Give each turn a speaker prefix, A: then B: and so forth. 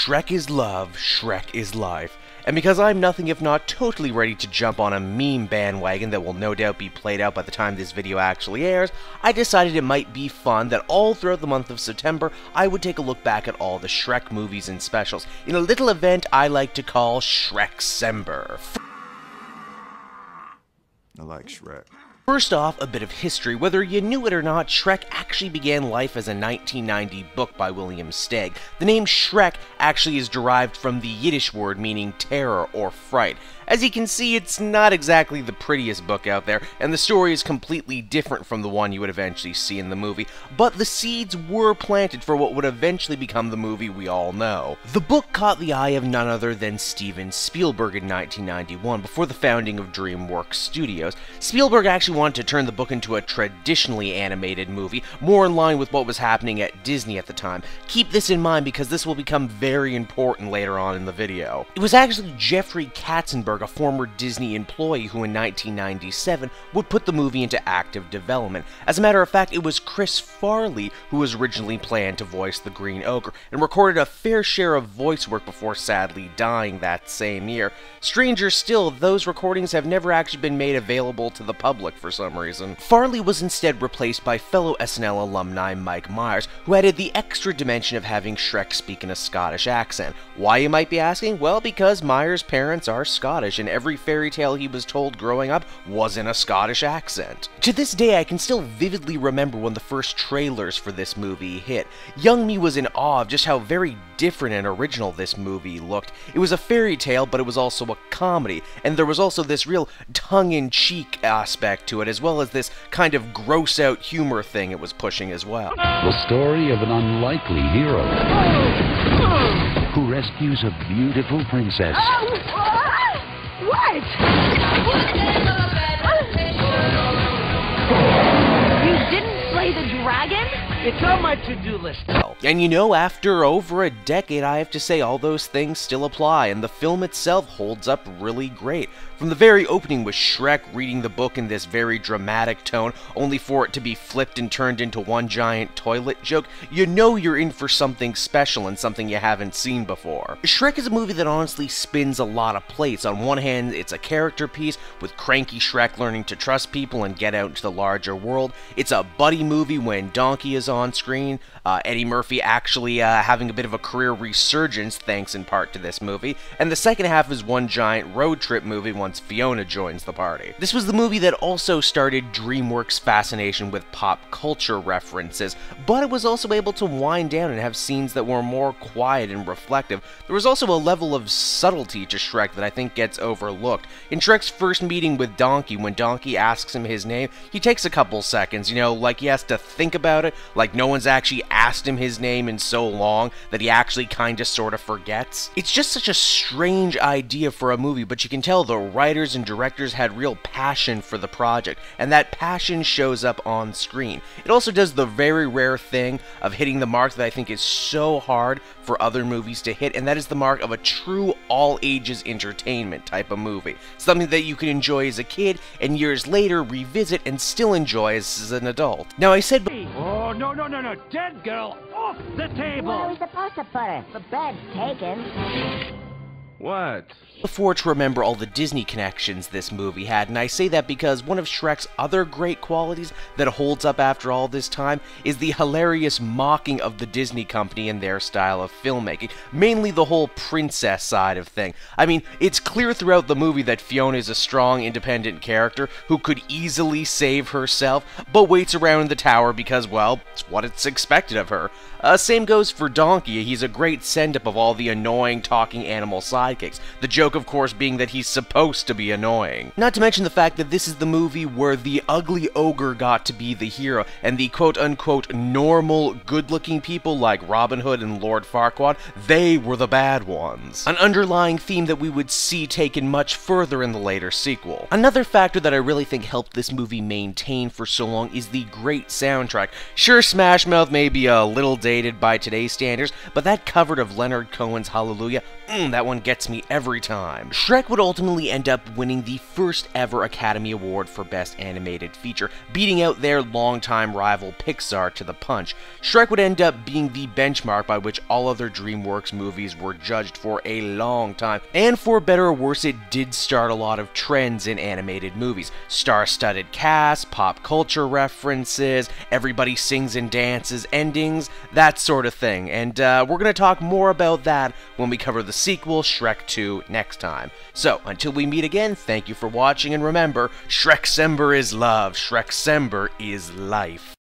A: Shrek is love, Shrek is life. And because I'm nothing if not totally ready to jump on a meme bandwagon that will no doubt be played out by the time this video actually airs, I decided it might be fun that all throughout the month of September, I would take a look back at all the Shrek movies and specials in a little event I like to call Shrekcember.
B: I like Shrek.
A: First off, a bit of history. Whether you knew it or not, Shrek actually began life as a 1990 book by William Steig. The name Shrek actually is derived from the Yiddish word meaning terror or fright. As you can see, it's not exactly the prettiest book out there, and the story is completely different from the one you would eventually see in the movie, but the seeds were planted for what would eventually become the movie we all know. The book caught the eye of none other than Steven Spielberg in 1991, before the founding of DreamWorks Studios. Spielberg actually wanted to turn the book into a traditionally animated movie, more in line with what was happening at Disney at the time. Keep this in mind because this will become very important later on in the video. It was actually Jeffrey Katzenberg, a former Disney employee who in 1997 would put the movie into active development. As a matter of fact, it was Chris Farley who was originally planned to voice the Green Ogre, and recorded a fair share of voice work before sadly dying that same year. Stranger still, those recordings have never actually been made available to the public for some reason. Farley was instead replaced by fellow SNL alumni Mike Myers, who added the extra dimension of having Shrek speak in a Scottish accent. Why, you might be asking? Well, because Myers' parents are Scottish, and every fairy tale he was told growing up was in a Scottish accent. To this day, I can still vividly remember when the first trailers for this movie hit. Young me was in awe of just how very different and original this movie looked. It was a fairy tale, but it was also a comedy, and there was also this real tongue-in-cheek aspect to it, as well as this kind of gross-out humor thing it was pushing as well.
C: The story of an unlikely hero who rescues a beautiful princess.
D: What? You didn't slay the dragon?
E: It's on my to-do list.
A: And you know, after over a decade, I have to say all those things still apply, and the film itself holds up really great. From the very opening with Shrek reading the book in this very dramatic tone, only for it to be flipped and turned into one giant toilet joke, you know you're in for something special and something you haven't seen before. Shrek is a movie that honestly spins a lot of plates. On one hand, it's a character piece, with cranky Shrek learning to trust people and get out into the larger world. It's a buddy movie when Donkey is on screen, Eddie Murphy actually having a bit of a career resurgence thanks in part to this movie, and the second half is one giant road trip movie once Fiona joins the party. This was the movie that also started DreamWorks' fascination with pop culture references, but it was also able to wind down and have scenes that were more quiet and reflective. There was also a level of subtlety to Shrek that I think gets overlooked. In Shrek's first meeting with Donkey, when Donkey asks him his name, he takes a couple seconds, you know, like he has to think about it, like no one's actually asked him his name in so long that he actually kinda sorta forgets. It's just such a strange idea for a movie, but you can tell the writers and directors had real passion for the project, and that passion shows up on screen. It also does the very rare thing of hitting the mark that I think is so hard for other movies to hit, and that is the mark of a true all-ages entertainment type of movie. Something that you can enjoy as a kid, and years later revisit and still enjoy as an adult. Now I said...
E: Oh, no, dead girl, off the table!
D: Where are we supposed to put her? The bed's taken.
E: What?
A: Before to remember all the Disney connections this movie had, and I say that because one of Shrek's other great qualities that holds up after all this time is the hilarious mocking of the Disney company and their style of filmmaking, mainly the whole princess side of thing. I mean, it's clear throughout the movie that Fiona is a strong, independent character who could easily save herself, but waits around in the tower because, well, it's what it's expected of her. Same goes for Donkey. He's a great send-up of all the annoying talking animal sidekicks. The joke, of course, being that he's supposed to be annoying. Not to mention the fact that this is the movie where the ugly ogre got to be the hero, and the quote-unquote normal, good-looking people like Robin Hood and Lord Farquaad, they were the bad ones. An underlying theme that we would see taken much further in the later sequel. Another factor that I really think helped this movie maintain for so long is the great soundtrack. Sure, Smash Mouth may be a little dated dated by today's standards, but that cover of Leonard Cohen's Hallelujah, that one gets me every time. Shrek would ultimately end up winning the first ever Academy Award for Best Animated Feature, beating out their longtime rival Pixar to the punch. Shrek would end up being the benchmark by which all other DreamWorks movies were judged for a long time, and for better or worse, it did start a lot of trends in animated movies. Star-studded cast, pop culture references, everybody sings and dances, endings, that sort of thing. And we're going to talk more about that when we cover the sequel, Shrek 2, next time. So, until we meet again, thank you for watching, and remember, Shrekcember is love, Shrekcember is life.